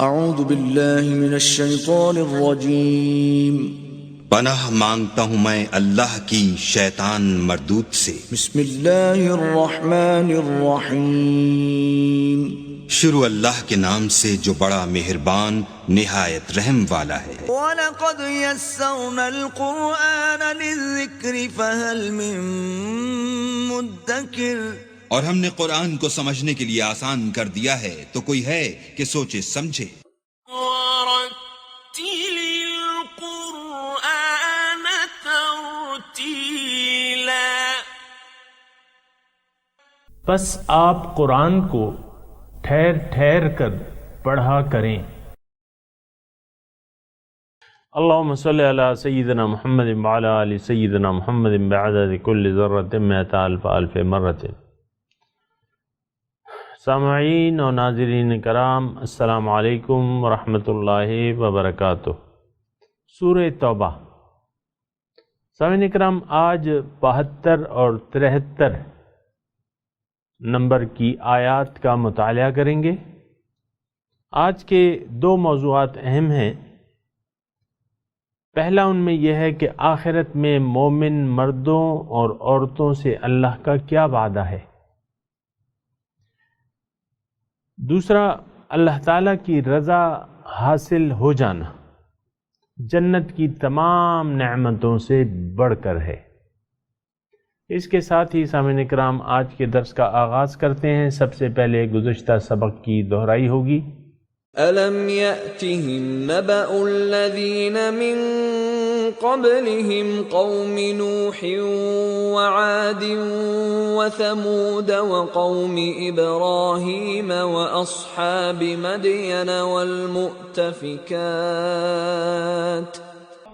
اعوذ باللہ من الشیطان الرجیم، پناہ مانگتا ہوں میں اللہ کی شیطان مردود سے۔ بسم اللہ الرحمن الرحیم، شروع اللہ کے نام سے جو بڑا مہربان نہایت رحم والا ہے۔ وَلَقَدْ يَسَّرْنَا الْقُرْآنَ لِلذِّكْرِ فَهَلْ مِن مُدَّكِرٍ، اور ہم نے قرآن کو سمجھنے کے لیے آسان کر دیا ہے، تو کوئی ہے کہ سوچے سمجھے۔ وَرَتِّلِ الْقُرْآنَ تَرْتِيلًا، بس آپ قرآن کو ٹھہر ٹھہر کر پڑھا کریں۔ اللہم صلی علی سیدنا محمد وعلی آل سیدنا محمد بعدد کل ذرۃ مئۃ الف الف مرۃ۔ سامعین و ناظرین کرام، السلام علیکم ورحمۃ اللہ وبرکاتہ۔ سورہ توبہ۔ سامعین کرام، آج 72 اور 73 نمبر کی آیات کا مطالعہ کریں گے۔ آج کے دو موضوعات اہم ہیں۔ پہلا ان میں یہ ہے کہ آخرت میں مومن مردوں اور عورتوں سے اللہ کا کیا وعدہ ہے۔ دوسرا، اللہ تعالیٰ کی رضا حاصل ہو جانا جنت کی تمام نعمتوں سے بڑھ کر ہے۔ اس کے ساتھ ہی سامعین کرام، آج کے درس کا آغاز کرتے ہیں۔ سب سے پہلے گزشتہ سبق کی دہرائی ہوگی۔ أَلَمْ يَأْتِهِمْ نَبَأُ الَّذِينَ مِن قَبْلِهِمْ قَوْمِ نُوحٍ وَعَادٍ وَثَمُودَ وَقَوْمِ إِبْرَاهِيمَ وَأَصْحَابِ مَدْيَنَ وَالْمُؤْتَفِكَاتِ،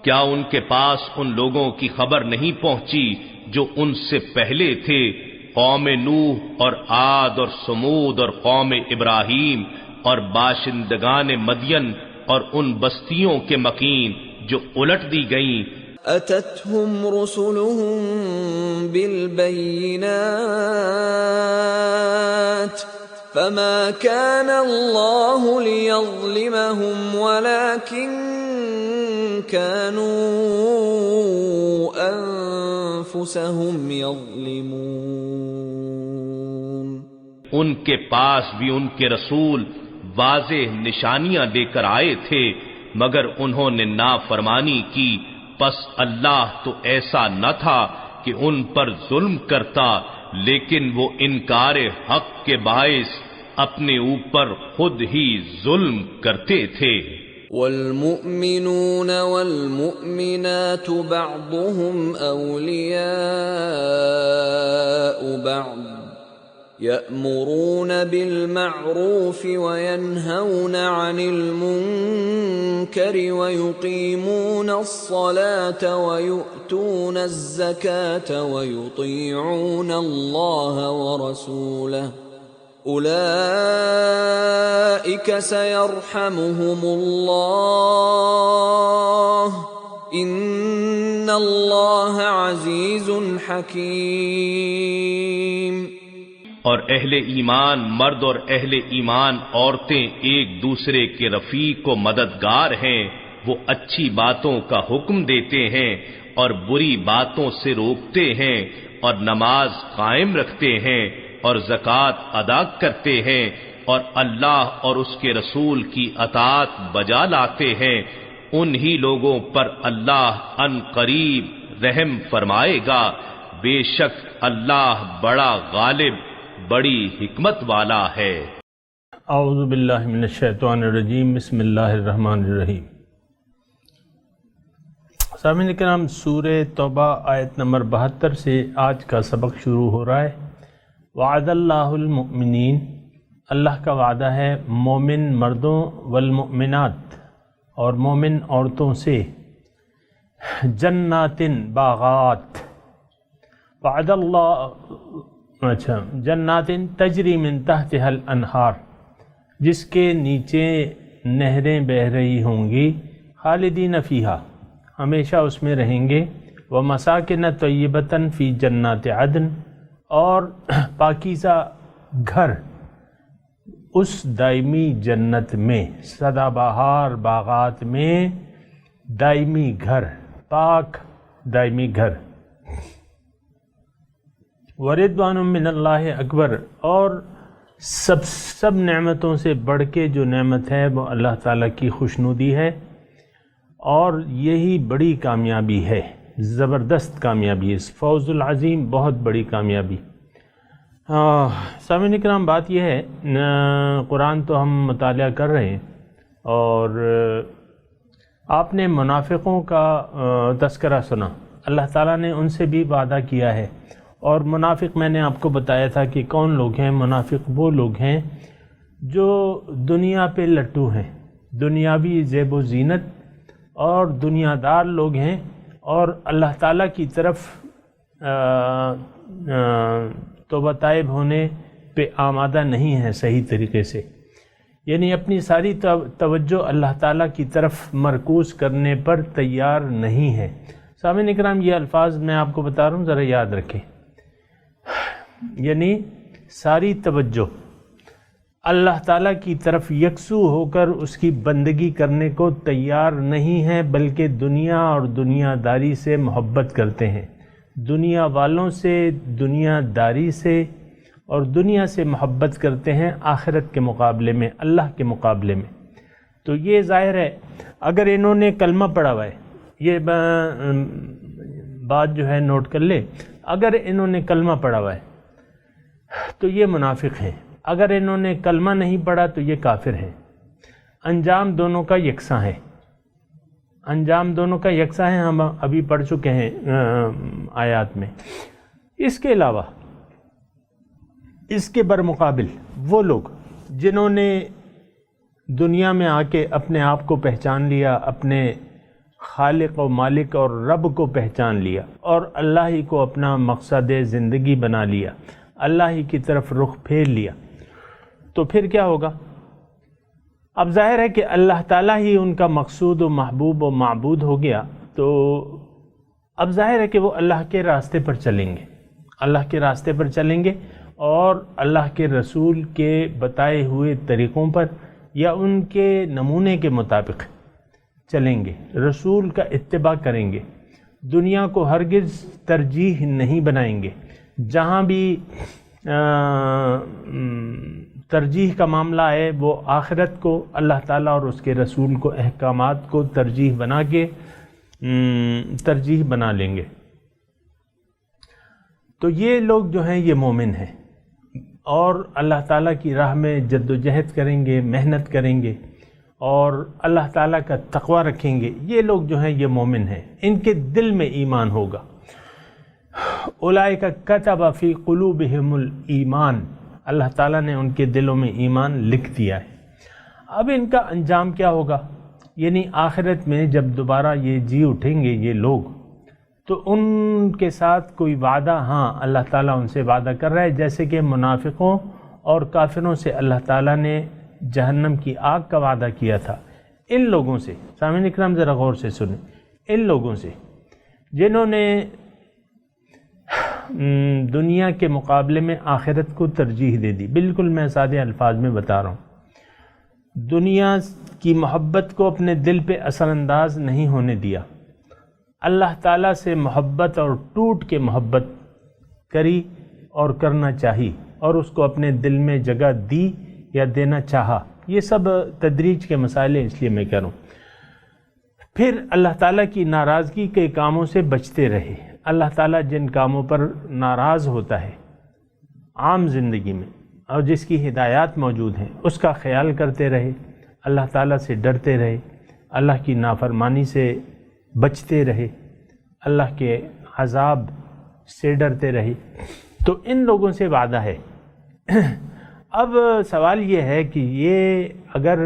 کیا ان کے پاس ان لوگوں کی خبر نہیں پہنچی جو ان سے پہلے تھے، قوم نوح اور عاد اور سمود اور قوم ابراہیم اور باشندگان مدین اور ان بستیوں کے مکین جو الٹ دی گئیں۔ أَتَتْهُمْ رُسُلُهُم بِالْبَيِّنَاتِ فَمَا كَانَ اللَّهُ لِيَظْلِمَهُمْ وَلَكِن كَانُوا أَنفُسَهُمْ يَظْلِمُونَ۔ ان کے پاس بھی ان کے رسول واضح نشانیاں لے کر آئے تھے، مگر انہوں نے نافرمانی کی، پس اللہ تو ایسا نہ تھا کہ ان پر ظلم کرتا، لیکن وہ انکار حق کے باعث اپنے اوپر خود ہی ظلم کرتے تھے۔ والمؤمنون والمؤمنات بعضهم أولياء بعض يأمرون بالمعروف وينهون عن المنكر ويقيمون الصلاة ويؤتون الزكاة ويطيعون الله ورسوله، أولئك سيرحمهم الله، إن الله عزيز حكيم۔ اور اہل ایمان مرد اور اہل ایمان عورتیں ایک دوسرے کے رفیق و مددگار ہیں، وہ اچھی باتوں کا حکم دیتے ہیں اور بری باتوں سے روکتے ہیں، اور نماز قائم رکھتے ہیں اور زکوٰۃ ادا کرتے ہیں، اور اللہ اور اس کے رسول کی اطاعت بجا لاتے ہیں۔ انہی لوگوں پر اللہ ان قریب رحم فرمائے گا، بے شک اللہ بڑا غالب بڑی حکمت والا ہے۔ اعوذ باللہ من الشیطان الرجیم، بسم اللہ الرحمن الرحیم۔ سامعین کرام، سورہ توبہ آیت نمبر 72 سے آج کا سبق شروع ہو رہا ہے۔ وعد اللہ المؤمنین، اللہ کا وعدہ ہے مومن مردوں، والمؤمنات اور مومن عورتوں سے، جنات باغات، وعد اللہ جنات تجری من تحتها الانہار، جس کے نیچے نہریں بہہ رہی ہوں گی، خالدین فیہا، ہمیشہ اس میں رہیں گے، ومساکن طیبۃ فی جنات عدن، اور پاکیزہ گھر اس دائمی جنت میں، سدا بہار باغات میں دائمی گھر، پاک دائمی گھر۔ وردوان من اللہ اکبر، اور سب نعمتوں سے بڑھ کے جو نعمت ہے وہ اللہ تعالیٰ کی خوشنودی ہے، اور یہی بڑی کامیابی ہے، زبردست کامیابی ہے، فوز العظیم، بہت بڑی کامیابی۔ سامعین کرام، بات یہ ہے، قرآن تو ہم مطالعہ کر رہے ہیں، اور آپ نے منافقوں کا تذکرہ سنا، اللہ تعالیٰ نے ان سے بھی وعدہ کیا ہے، اور منافق میں نے آپ کو بتایا تھا کہ کون لوگ ہیں۔ منافق وہ لوگ ہیں جو دنیا پہ لٹو ہیں، دنیاوی زیب و زینت اور دنیا دار لوگ ہیں، اور اللہ تعالیٰ کی طرف توبہ طائب ہونے پہ آمادہ نہیں ہے صحیح طریقے سے، یعنی اپنی ساری توجہ اللہ تعالیٰ کی طرف مرکوز کرنے پر تیار نہیں ہے۔ سامعین اکرام، یہ الفاظ میں آپ کو بتا رہا ہوں، ذرا یاد رکھیں، یعنی ساری توجہ اللہ تعالیٰ کی طرف یکسو ہو کر اس کی بندگی کرنے کو تیار نہیں ہے، بلکہ دنیا اور دنیا داری سے محبت کرتے ہیں، دنیا والوں سے، دنیا داری سے، اور دنیا سے محبت کرتے ہیں آخرت کے مقابلے میں، اللہ کے مقابلے میں۔ تو یہ ظاہر ہے، اگر انہوں نے کلمہ پڑھا ہوا ہے، یہ بات جو ہے نوٹ کر لے، اگر انہوں نے کلمہ پڑھا ہوا ہے تو یہ منافق ہیں، اگر انہوں نے کلمہ نہیں پڑھا تو یہ کافر ہیں۔ انجام دونوں کا یکساں ہے، انجام دونوں کا یکساں ہے، ہم ابھی پڑھ چکے ہیں آیات میں۔ اس کے علاوہ، اس کے برمقابل وہ لوگ جنہوں نے دنیا میں آ کے اپنے آپ کو پہچان لیا، اپنے خالق و مالک اور رب کو پہچان لیا، اور اللہ ہی کو اپنا مقصد زندگی بنا لیا، اللہ ہی کی طرف رخ پھیر لیا، تو پھر کیا ہوگا؟ اب ظاہر ہے کہ اللہ تعالیٰ ہی ان کا مقصود و محبوب و معبود ہو گیا، تو اب ظاہر ہے کہ وہ اللہ کے راستے پر چلیں گے، اللہ کے راستے پر چلیں گے، اور اللہ کے رسول کے بتائے ہوئے طریقوں پر یا ان کے نمونے کے مطابق چلیں گے، رسول کا اتباع کریں گے، دنیا کو ہرگز ترجیح نہیں بنائیں گے۔ جہاں بھی ترجیح کا معاملہ ہے، وہ آخرت کو، اللہ تعالیٰ اور اس کے رسول کو، احکامات کو ترجیح بنا کے ترجیح بنا لیں گے۔ تو یہ لوگ جو ہیں یہ مومن ہیں، اور اللہ تعالیٰ کی راہ میں جد و جہد کریں گے، محنت کریں گے، اور اللہ تعالیٰ کا تقوی رکھیں گے۔ یہ لوگ جو ہیں یہ مومن ہیں، ان کے دل میں ایمان ہوگا۔ اولئک کتب فی قلوبہم الایمان، اللہ تعالیٰ نے ان کے دلوں میں ایمان لکھ دیا ہے۔ اب ان کا انجام کیا ہوگا؟ یعنی آخرت میں جب دوبارہ یہ جی اٹھیں گے یہ لوگ، تو ان کے ساتھ کوئی وعدہ، ہاں اللہ تعالیٰ ان سے وعدہ کر رہا ہے، جیسے کہ منافقوں اور کافروں سے اللہ تعالیٰ نے جہنم کی آگ کا وعدہ کیا تھا۔ ان لوگوں سے، سامعین اکرام ذرا غور سے سنیں، ان لوگوں سے جنہوں نے دنیا کے مقابلے میں آخرت کو ترجیح دے دی، بالکل میں سادے الفاظ میں بتا رہا ہوں، دنیا کی محبت کو اپنے دل پہ اثر انداز نہیں ہونے دیا، اللہ تعالیٰ سے محبت اور ٹوٹ کے محبت کری اور کرنا چاہی، اور اس کو اپنے دل میں جگہ دی یا دینا چاہا۔ یہ سب تدریج کے مسائل ہیں، اس لیے میں کہہ رہا ہوں۔ پھر اللہ تعالیٰ کی ناراضگی کے کاموں سے بچتے رہے، اللہ تعالیٰ جن کاموں پر ناراض ہوتا ہے عام زندگی میں، اور جس کی ہدایات موجود ہیں، اس کا خیال کرتے رہے، اللہ تعالیٰ سے ڈرتے رہے، اللہ کی نافرمانی سے بچتے رہے، اللہ کے عذاب سے ڈرتے رہے، تو ان لوگوں سے وعدہ ہے۔ اب سوال یہ ہے کہ یہ اگر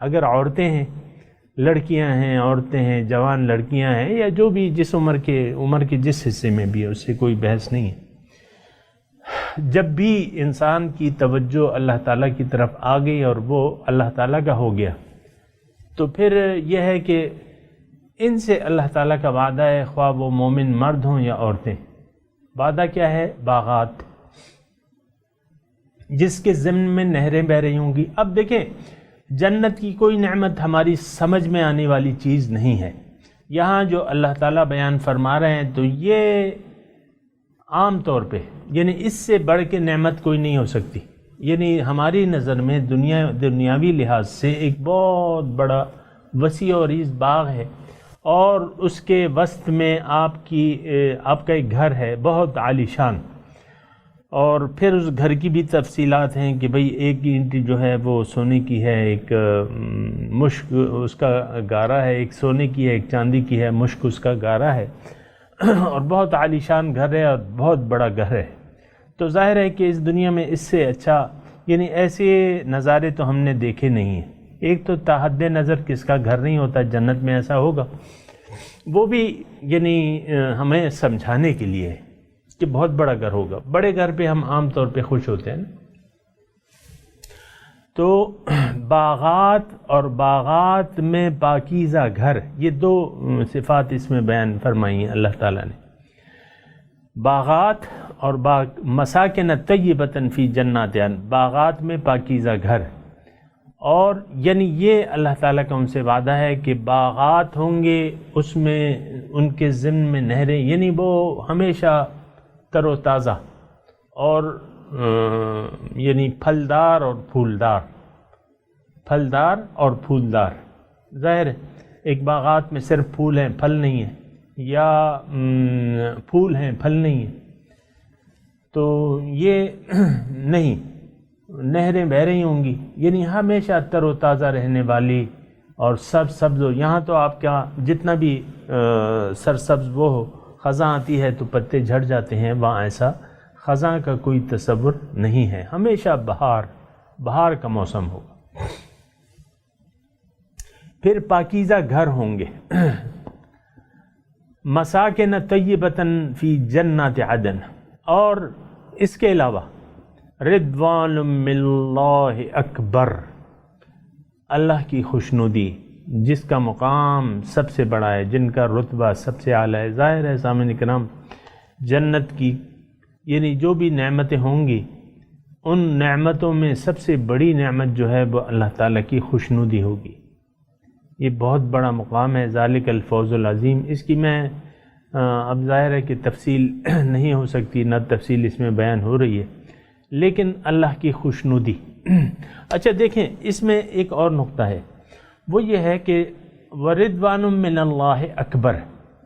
اگر عورتیں ہیں، لڑکیاں ہیں، عورتیں ہیں، جوان لڑکیاں ہیں، یا جو بھی جس عمر کے جس حصے میں بھی ہے، اس سے کوئی بحث نہیں ہے، جب بھی انسان کی توجہ اللہ تعالیٰ کی طرف آ گئی اور وہ اللہ تعالیٰ کا ہو گیا، تو پھر یہ ہے کہ ان سے اللہ تعالیٰ کا وعدہ ہے، خواہ وہ مومن مرد ہوں یا عورتیں۔ وعدہ کیا ہے؟ باغات، جس کے ضمن میں نہریں بہ رہی ہوں گی۔ اب دیکھیں، جنت کی کوئی نعمت ہماری سمجھ میں آنے والی چیز نہیں ہے۔ یہاں جو اللہ تعالیٰ بیان فرما رہے ہیں تو یہ عام طور پہ، یعنی اس سے بڑھ کے نعمت کوئی نہیں ہو سکتی۔ یعنی ہماری نظر میں دنیاوی لحاظ سے ایک بہت بڑا وسیع و عریض باغ ہے، اور اس کے وسط میں آپ کا ایک گھر ہے بہت عالی شان، اور پھر اس گھر کی بھی تفصیلات ہیں کہ بھئی ایک اینٹ جو ہے وہ سونے کی ہے، ایک مشک اس کا گارا ہے، ایک سونے کی ہے، ایک چاندی کی ہے، مشک اس کا گارا ہے، اور بہت عالی شان گھر ہے اور بہت بڑا گھر ہے۔ تو ظاہر ہے کہ اس دنیا میں اس سے اچھا، یعنی ایسے نظارے تو ہم نے دیکھے نہیں ہیں۔ ایک تو تحد نظر کس کا گھر نہیں ہوتا، جنت میں ایسا ہوگا، وہ بھی یعنی ہمیں سمجھانے کے لیے ہے کہ بہت بڑا گھر ہوگا۔ بڑے گھر پہ ہم عام طور پہ خوش ہوتے ہیں نا۔ تو باغات اور باغات میں پاکیزہ گھر، یہ دو صفات اس میں بیان فرمائی ہیں اللہ تعالیٰ نے۔ باغات اور مساکن طیبۃ فی جنات عدن، باغات میں پاکیزہ گھر، اور یعنی یہ اللہ تعالیٰ کا ان سے وعدہ ہے کہ باغات ہوں گے، اس میں ان کے ضمن میں نہریں، یعنی وہ ہمیشہ تر و تازہ اور یعنی پھلدار اور پھولدار۔ ظاہر ہے ایک باغات میں صرف پھول ہیں، پھل نہیں ہیں، یا پھول ہیں، پھل نہیں ہیں، تو یہ نہیں، نہریں بہ رہی ہوں گی، یعنی ہمیشہ تر و تازہ رہنے والی اور سبز ہو۔ یہاں تو آپ کا جتنا بھی سرسبز وہ ہو، خزاں آتی ہے تو پتے جھڑ جاتے ہیں، وہاں ایسا خزاں کا کوئی تصور نہیں ہے، ہمیشہ بہار کا موسم ہوگا۔ پھر پاکیزہ گھر ہوں گے، مساکن طیبۃ فی جنات عدن، اور اس کے علاوہ رضوان من اللہ اکبر، اللہ کی خوشنودی، جس کا مقام سب سے بڑا ہے، جن کا رتبہ سب سے اعلیٰ ہے۔ ظاہر ہے سامعین کرام، جنت کی یعنی جو بھی نعمتیں ہوں گی، ان نعمتوں میں سب سے بڑی نعمت جو ہے وہ اللہ تعالیٰ کی خوشنودی ہوگی۔ یہ بہت بڑا مقام ہے، ذالک الفوز العظیم۔ اس کی میں اب ظاہر ہے کہ تفصیل نہیں ہو سکتی، نہ تفصیل اس میں بیان ہو رہی ہے، لیکن اللہ کی خوشنودی۔ اچھا دیکھیں، اس میں ایک اور نقطہ ہے، وہ یہ ہے کہ وَرِضْوَانٌ مِّنَ اللَّهِ اکبر،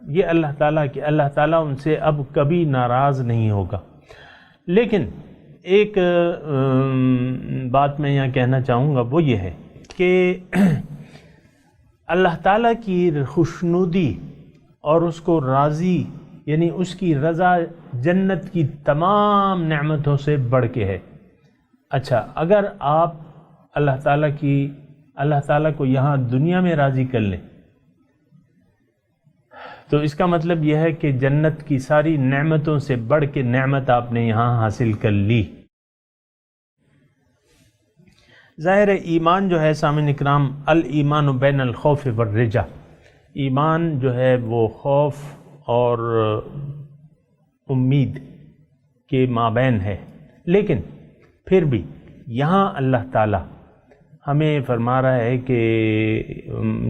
یہ اللہ تعالیٰ ان سے اب کبھی ناراض نہیں ہوگا۔ لیکن ایک بات میں یہاں کہنا چاہوں گا، وہ یہ ہے کہ اللہ تعالیٰ کی خوشنودی اور اس کو راضی، یعنی اس کی رضا جنت کی تمام نعمتوں سے بڑھ کے ہے۔ اچھا، اگر آپ اللہ تعالیٰ کو یہاں دنیا میں راضی کر لیں تو اس کا مطلب یہ ہے کہ جنت کی ساری نعمتوں سے بڑھ کے نعمت آپ نے یہاں حاصل کر لی۔ ظاہر ایمان جو ہے سامعین اکرام، الایمان بین الخوف والرجا، ایمان جو ہے وہ خوف اور امید کے مابین ہے، لیکن پھر بھی یہاں اللہ تعالیٰ ہمیں فرما رہا ہے کہ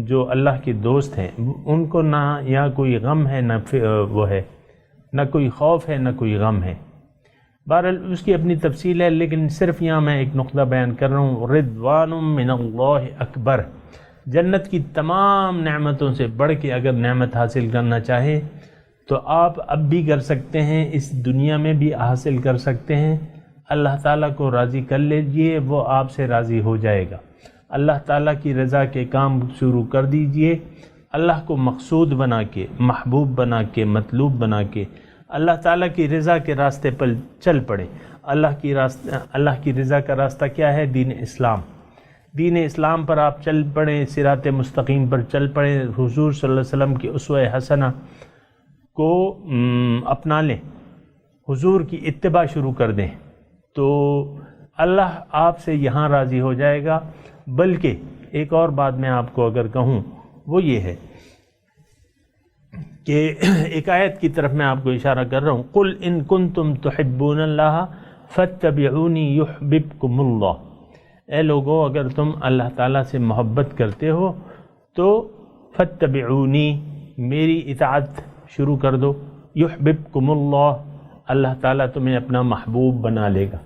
جو اللہ کے دوست ہیں ان کو نہ یہاں کوئی غم ہے، نہ وہ ہے، نہ کوئی خوف ہے، نہ کوئی غم ہے۔ بہرحال اس کی اپنی تفصیل ہے، لیکن صرف یہاں میں ایک نقطہ بیان کر رہا ہوں، رضوان من اللہ اکبر، جنت کی تمام نعمتوں سے بڑھ کے اگر نعمت حاصل کرنا چاہے تو آپ اب بھی کر سکتے ہیں، اس دنیا میں بھی حاصل کر سکتے ہیں۔ اللہ تعالیٰ کو راضی کر لیجئے، وہ آپ سے راضی ہو جائے گا۔ اللہ تعالیٰ کی رضا کے کام شروع کر دیجئے، اللہ کو مقصود بنا کے، محبوب بنا کے، مطلوب بنا کے اللہ تعالیٰ کی رضا کے راستے پر چل پڑے۔ اللہ کی رضا کا راستہ کیا ہے؟ دین اسلام۔ دین اسلام پر آپ چل پڑیں، صراط مستقیم پر چل پڑیں، حضور صلی اللہ علیہ وسلم کی اسوہ حسنہ کو اپنا لیں، حضور کی اتباع شروع کر دیں، تو اللہ آپ سے یہاں راضی ہو جائے گا۔ بلکہ ایک اور بات میں آپ کو اگر کہوں، وہ یہ ہے کہ ایک آیت کی طرف میں آپ کو اشارہ کر رہا ہوں، قُلْ إِن كُنتُمْ تُحِبُّونَ اللَّهَ فاتبعونی یحببکم اللہ، اے لوگو اگر تم اللہ تعالیٰ سے محبت کرتے ہو تو فاتبعونی، میری اطاعت شروع کر دو، یحببکم اللہ، اللہ تعالیٰ تمہیں اپنا محبوب بنا لے گا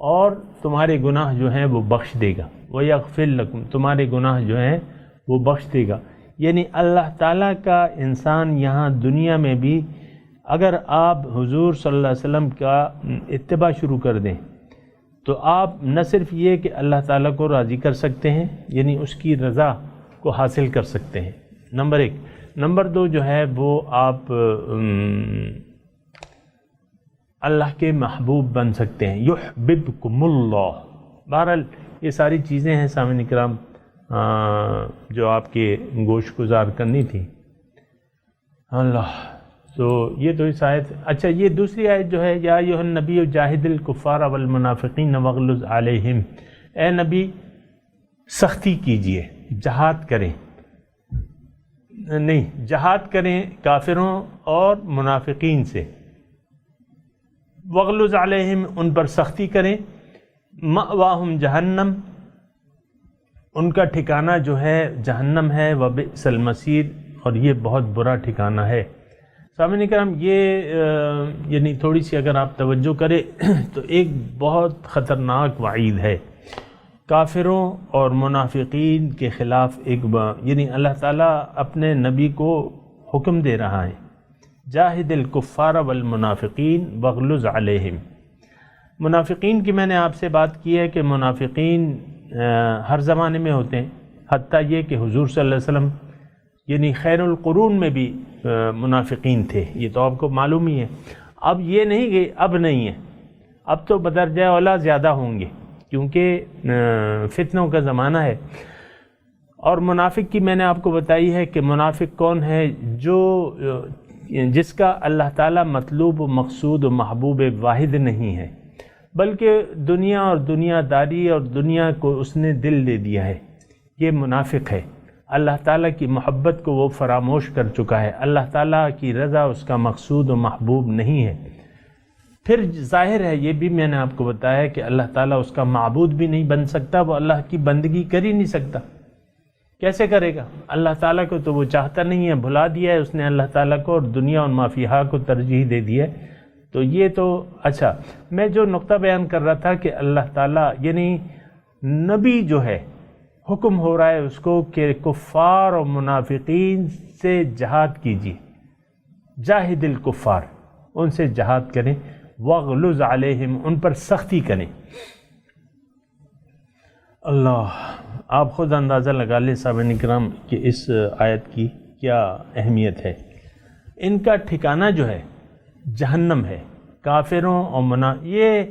اور تمہارے گناہ جو ہیں وہ بخش دے گا، وَيَغْفِرْ لَكُمْ، تمہارے گناہ جو ہیں وہ بخش دے گا۔ یعنی اللہ تعالیٰ کا انسان یہاں دنیا میں بھی اگر آپ حضور صلی اللہ علیہ وسلم کا اتباع شروع کر دیں تو آپ نہ صرف یہ کہ اللہ تعالیٰ کو راضی کر سکتے ہیں، یعنی اس کی رضا کو حاصل کر سکتے ہیں، نمبر ایک۔ نمبر دو جو ہے وہ آپ اللہ کے محبوب بن سکتے ہیں، یحببکم اللہ۔ بہرحال یہ ساری چیزیں ہیں سامعین کرام جو آپ کے گوش گزار کرنی تھی۔ اللہ، تو یہ تو اس آیت۔ اچھا، یہ دوسری آیت جو ہے، یا ایھا النبی جاہد الکفار والمنافقین واغلظ علیہم، اے نبی سختی کیجئے، جہاد کریں، نہیں جہاد کریں کافروں اور منافقین سے، واغلظ علیہم، ان پر سختی کریں، مأواہم جہنم، ان کا ٹھکانہ جو ہے جہنم ہے، وبئس المصیر، اور یہ بہت برا ٹھکانہ ہے۔ سامعین کرام، یہ یعنی تھوڑی سی اگر آپ توجہ کریں تو ایک بہت خطرناک وعید ہے کافروں اور منافقین کے خلاف۔ یعنی اللہ تعالیٰ اپنے نبی کو حکم دے رہا ہے، جاہد الکفار والمنافقین واغلظ علیہم۔ منافقین کی میں نے آپ سے بات کی ہے کہ منافقین ہر زمانے میں ہوتے ہیں، حتیٰ یہ کہ حضور صلی اللہ علیہ وسلم یعنی خیر القرون میں بھی منافقین تھے، یہ تو آپ کو معلوم ہی ہے۔ اب یہ نہیں کہ اب نہیں ہے، اب تو بدرجہ اولا زیادہ ہوں گے کیونکہ فتنوں کا زمانہ ہے۔ اور منافق کی میں نے آپ کو بتائی ہے کہ منافق کون ہے، جس کا اللہ تعالیٰ مطلوب و مقصود و محبوب واحد نہیں ہے، بلکہ دنیا اور دنیا داری اور دنیا کو اس نے دل دے دیا ہے، یہ منافق ہے۔ اللہ تعالیٰ کی محبت کو وہ فراموش کر چکا ہے، اللہ تعالیٰ کی رضا اس کا مقصود و محبوب نہیں ہے۔ پھر ظاہر ہے، یہ بھی میں نے آپ کو بتایا کہ اللہ تعالیٰ اس کا معبود بھی نہیں بن سکتا، وہ اللہ کی بندگی کر ہی نہیں سکتا، کیسے کرے گا؟ اللہ تعالیٰ کو تو وہ چاہتا نہیں ہے، بھلا دیا ہے اس نے اللہ تعالیٰ کو، اور دنیا اور ما فیہا کو ترجیح دے دی ہے۔ تو یہ تو اچھا، میں جو نقطہ بیان کر رہا تھا کہ اللہ تعالیٰ یعنی نبی جو ہے حکم ہو رہا ہے اس کو کہ کفار اور منافقین سے جہاد کیجیے، جاہد الکفار، ان سے جہاد کریں، واغلظ علیہم، ان پر سختی کریں۔ اللہ، آپ خود اندازہ لگا لیں سامعین کرام کہ اس آیت کی کیا اہمیت ہے۔ ان کا ٹھکانہ جو ہے جہنم ہے، کافروں اور یہ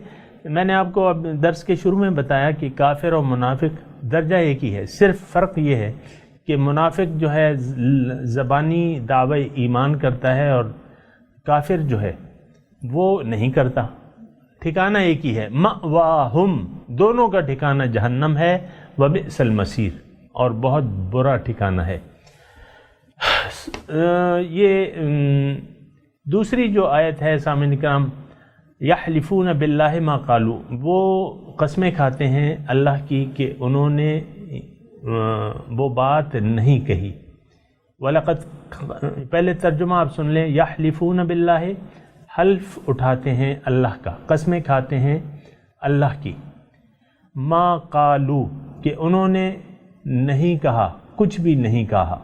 میں نے آپ کو اب درس کے شروع میں بتایا کہ کافر اور منافق درجہ ایک ہی ہے، صرف فرق یہ ہے کہ منافق جو ہے زبانی دعوی ایمان کرتا ہے اور کافر جو ہے وہ نہیں کرتا۔ ٹھکانہ ایک ہی ہے، مأواہم، دونوں کا ٹھکانہ جہنم ہے، وبئس المصیر، اور بہت برا ٹھکانہ ہے۔ یہ دوسری جو آیت ہے سامعین کرام، یحلفون باللہ ما قالوا، وہ قسمیں کھاتے ہیں اللہ کی کہ انہوں نے وہ بات نہیں کہی۔ وَلَقَدْ، پہلے ترجمہ آپ سن لیں، یحلفون باللہ، حلف اٹھاتے ہیں اللہ کا، قسمیں کھاتے ہیں اللہ کی، ما قالوا، کہ انہوں نے نہیں کہا، کچھ بھی نہیں کہا۔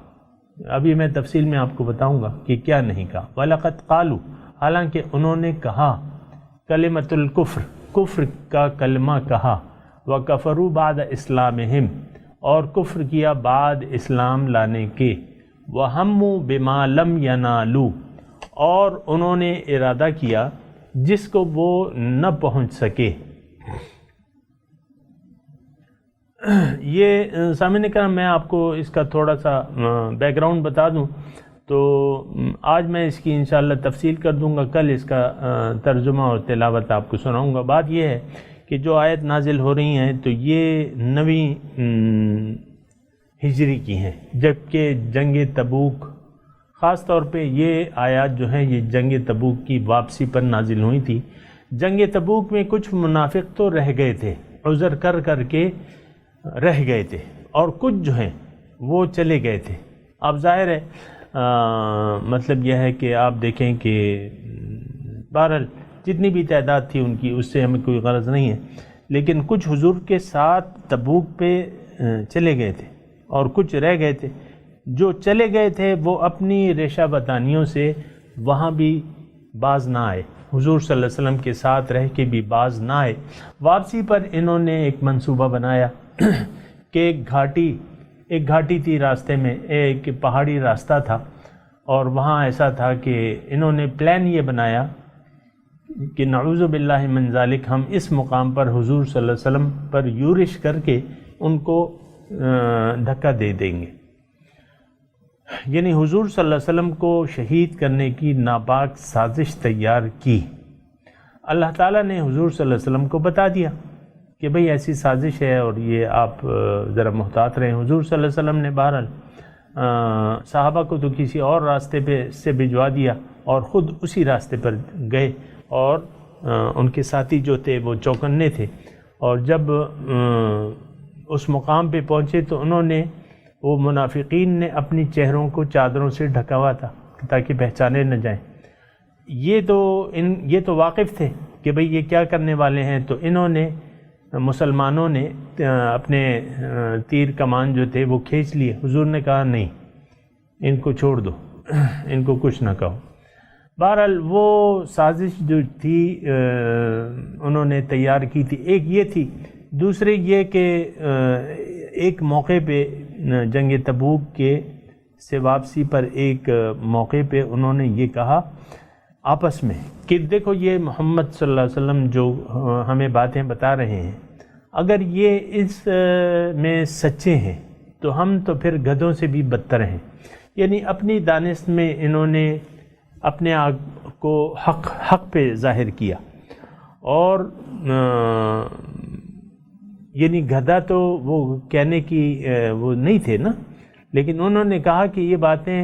ابھی میں تفصیل میں آپ کو بتاؤں گا کہ کیا نہیں کہا۔ وَلَقَدْ قَالُوا، حالانکہ انہوں نے کہا، کلمۃ الکفر، کفر کا کلمہ کہا، وَكَفَرُوا بَعْدَ إِسْلَامِهِمْ، اور کفر کیا بعد اسلام لانے کے، وَهَمُّوا بِمَا لَمْ يَنَالُوا، اور انہوں نے ارادہ کیا جس کو وہ نہ پہنچ سکے۔ یہ سامعین کرام، میں آپ کو اس کا تھوڑا سا بیک گراؤنڈ بتا دوں تو آج میں اس کی انشاءاللہ تفصیل کر دوں گا، کل اس کا ترجمہ اور تلاوت آپ کو سناؤں گا۔ بات یہ ہے کہ جو آیت نازل ہو رہی ہیں تو یہ 9ویں ہجری کی ہیں، جبکہ جنگ تبوک، خاص طور پہ یہ آیات جو ہیں یہ جنگ تبوک کی واپسی پر نازل ہوئی تھی، جنگ تبوک میں کچھ منافق تو رہ گئے تھے، عذر کر کر کے رہ گئے تھے، اور کچھ جو ہیں وہ چلے گئے تھے۔ اب ظاہر ہے مطلب یہ ہے کہ آپ دیکھیں کہ بہرحال جتنی بھی تعداد تھی ان کی، اس سے ہمیں کوئی غرض نہیں ہے، لیکن کچھ حضور کے ساتھ تبوک پہ چلے گئے تھے اور کچھ رہ گئے تھے۔ جو چلے گئے تھے وہ اپنی ریشہ بتانیوں سے وہاں بھی باز نہ آئے، حضور صلی اللہ علیہ وسلم کے ساتھ رہ کے بھی باز نہ آئے۔ واپسی پر انہوں نے ایک منصوبہ بنایا کہ ایک گھاٹی تھی راستے میں، ایک پہاڑی راستہ تھا، اور وہاں ایسا تھا کہ انہوں نے پلان یہ بنایا کہ نعوذ باللہ من ذالک، ہم اس مقام پر حضور صلی اللہ علیہ وسلم پر یورش کر کے ان کو دھکا دے دیں گے، یعنی حضور صلی اللہ علیہ وسلم کو شہید کرنے کی ناپاک سازش تیار کی۔ اللہ تعالیٰ نے حضور صلی اللہ علیہ وسلم کو بتا دیا کہ بھئی ایسی سازش ہے اور یہ آپ ذرا محتاط رہیں۔ حضور صلی اللہ علیہ وسلم نے بہرحال صحابہ کو تو کسی اور راستے پہ سے بھجوا دیا اور خود اسی راستے پر گئے، اور ان کے ساتھی جو تھے وہ چوکنے تھے، اور جب اس مقام پہ پہنچے تو انہوں نے، وہ منافقین نے اپنی چہروں کو چادروں سے ڈھکا ہوا تھا تاکہ پہچانے نہ جائیں۔ یہ تو واقف تھے کہ بھئی یہ کیا کرنے والے ہیں، تو انہوں نے، مسلمانوں نے اپنے تیر کمان جو تھے وہ کھینچ لیے۔ حضور نے کہا نہیں، ان کو چھوڑ دو، ان کو کچھ نہ کہو۔ بہرحال وہ سازش جو تھی انہوں نے تیار کی تھی، ایک یہ تھی۔ دوسرے یہ کہ ایک موقع پہ جنگ تبوک کے سے واپسی پر ایک موقع پہ انہوں نے یہ کہا آپس میں کہ دیکھو یہ محمد صلی اللہ علیہ وسلم جو ہمیں باتیں بتا رہے ہیں، اگر یہ اس میں سچے ہیں تو ہم تو پھر گدھوں سے بھی بدتر ہیں۔ یعنی اپنی دانست میں انہوں نے اپنے آپ کو حق پہ ظاہر کیا، اور یعنی گدھا تو وہ کہنے کی وہ نہیں تھے نا، لیکن انہوں نے کہا کہ یہ باتیں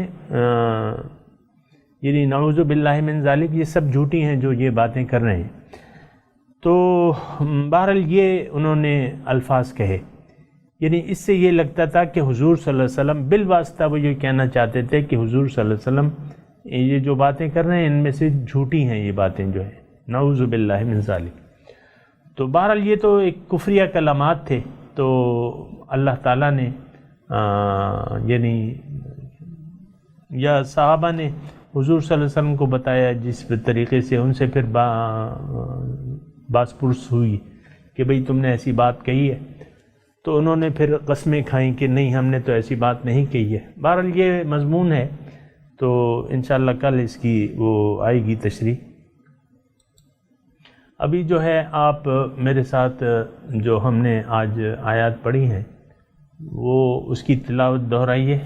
یعنی نعوذ باللہ من ذالک یہ سب جھوٹی ہیں جو یہ باتیں کر رہے ہیں۔ تو بہرحال یہ انہوں نے الفاظ کہے، یعنی اس سے یہ لگتا تھا کہ حضور صلی اللہ علیہ وسلم بالواسطہ وہ یہ کہنا چاہتے تھے کہ حضور صلی اللہ علیہ وسلم یہ جو باتیں کر رہے ہیں ان میں سے جھوٹی ہیں یہ باتیں جو ہیں، نعوذ باللہ من ذالک۔ تو بہرحال یہ تو ایک کفریہ کلمات تھے، تو اللہ تعالیٰ نے یعنی یا صحابہ نے حضور صلی اللہ علیہ وسلم کو بتایا، جس طریقے سے ان سے پھر باس پرس ہوئی کہ بھئی تم نے ایسی بات کہی ہے، تو انہوں نے پھر قسمیں کھائیں کہ نہیں ہم نے تو ایسی بات نہیں کہی ہے۔ بہرحال یہ مضمون ہے، تو انشاءاللہ کل اس کی وہ آئے گی تشریح۔ ابھی جو ہے آپ میرے ساتھ جو ہم نے آج آیات پڑھی ہیں وہ اس کی تلاوت دہرائیے۔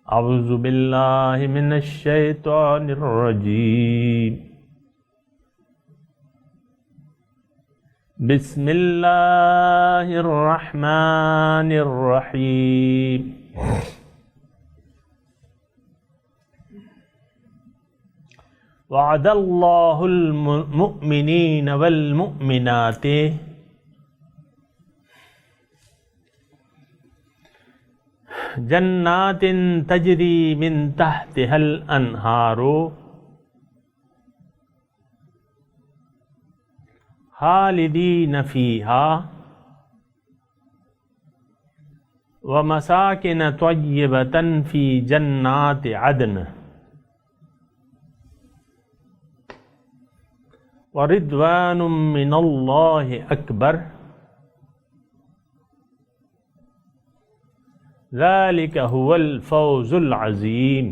اعوذ باللہ من الشیطان الرجیم، بسم اللہ الرحمن الرحیم۔ وعد اللہ المؤمنین والمؤمنات جنات تجری من تحتها الانہار خالدین فیہا ومساکن طیبۃ فی جنات عدن وَرِضْوَانٌ مِّنَ اللَّهِ أَكْبَرُ ذَلِكَ هُوَ الْفَوْزُ الْعَظِيمُ۔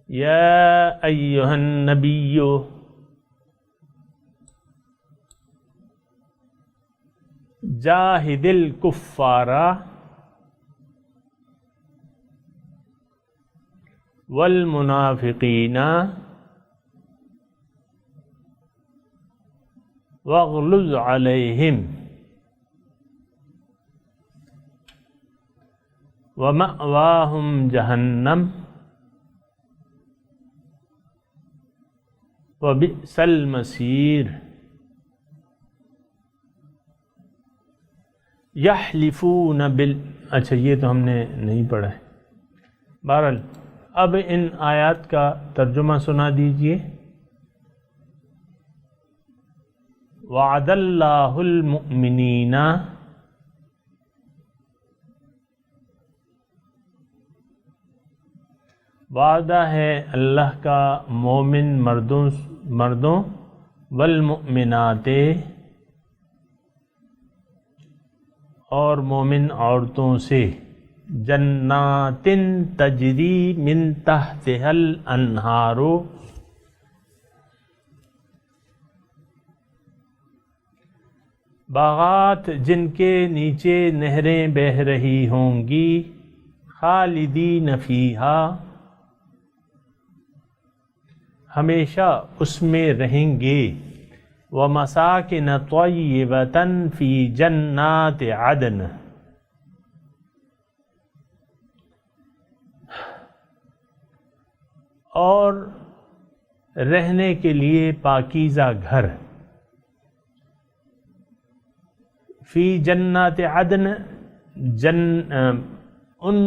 يَا أَيُّهَا النَّبِيُّ جَاهِدِ الْكُفَّارَ والمنافقین واغلظ علیہم ومأواہم جہنم وبئس المصیر۔ یحلفون اچھا یہ تو ہم نے نہیں پڑھا ہے، بہرحال اب ان آیات کا ترجمہ سنا دیجئے۔ وعد اللہ المؤمنین، وعدہ ہے اللہ کا مومن مردوں والمؤمنات اور مومن عورتوں سے، جنات تجری من تحتها الانہار، باغات جن کے نیچے نہریں بہہ رہی ہوں گی، خالدین فیہا ہمیشہ اس میں رہیں گے، ومساکن طیبۃ فی جنات عدن اور رہنے کے لیے پاکیزہ گھر، فی جنات عدن ان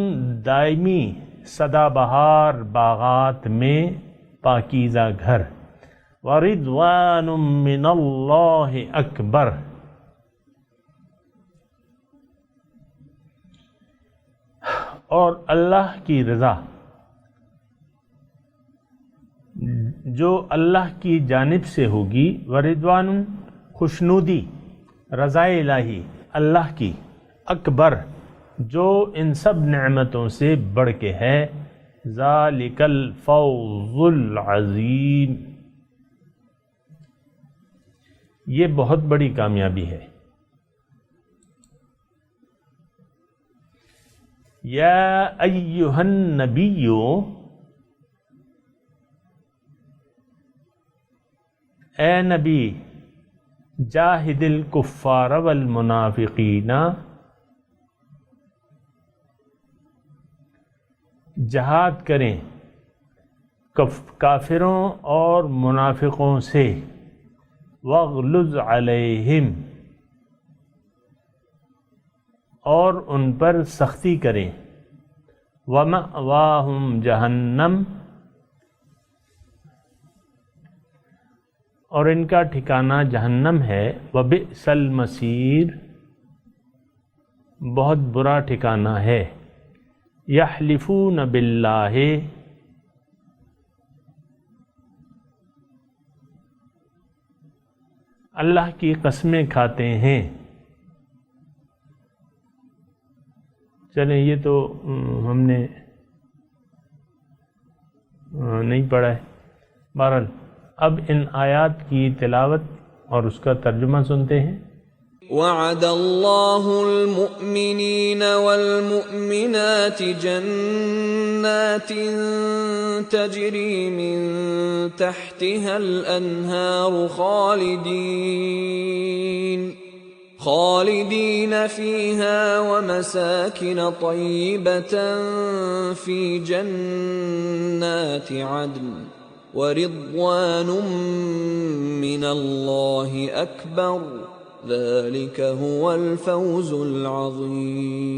دائمی سدا بہار باغات میں پاکیزہ گھر، وَرِضْوَانٌ مِّنَ اللَّهِ اکبر اور اللہ کی رضا جو اللہ کی جانب سے ہوگی، وَرِضْوَانٌ خوشنودی، رضا الہی اللہ کی، اکبر جو ان سب نعمتوں سے بڑھ کے ہے، ذَلِكَ الْفَوْزُ الْعَظِيمُ یہ بہت بڑی کامیابی ہے۔ یا ایہا النبی، اے نبی، جاہد الکفار والمنافقین، جہاد کریں کافروں اور منافقوں سے، واغلظ علیہم اور ان پر سختی کریں، ومأواہم جہنم اور ان کا ٹھکانہ جہنم ہے، وبئس المصیر بہت برا ٹھکانہ ہے، یحلفون باللہ اللہ کی قسمیں کھاتے ہیں۔ چلیں یہ تو ہم نے نہیں پڑھا ہے، بہرحال اب ان آیات کی تلاوت اور اس کا ترجمہ سنتے ہیں۔ وعد اللہ المؤمنین والمؤمنات جنات تجری من تحتها الانہار خالدین فیہا ومساکن طیبۃ فی جنات عدن ورضوان من اللہ اکبر ذلك هو الفوز العظیم۔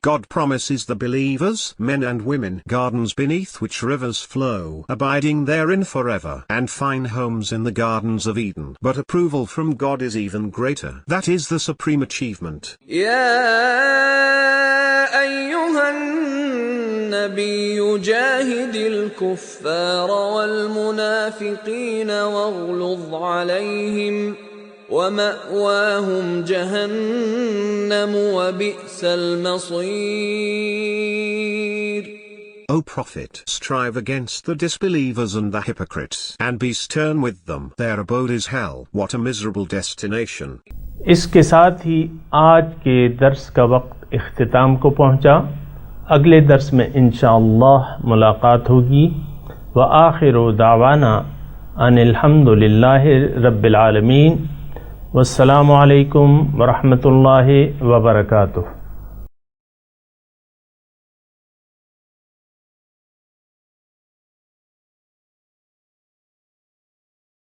God promises the believers, men and women, gardens beneath which rivers flow, abiding therein forever, and fine homes in the gardens of Eden. But approval from God is even greater. That is the supreme achievement. يا أيها النبي جاهد الكفار والمنافقين واغلظ عليهم وَمَأْوَاهُمْ جَهَنَّمُ وَبِئْسَ الْمَصِيرُ۔ O Prophet, strive against the disbelievers and the hypocrites, and be stern with them. Their abode is hell. What a miserable destination. اس کے ساتھ ہی آج کے درس کا وقت اختتام کو پہنچا۔ اگلے درس میں انشاءاللہ ملاقات ہوگی۔ وآخر دعوانا ان الحمد للہ رب العالمین، والسلام علیکم ورحمۃ اللہ وبرکاتہ۔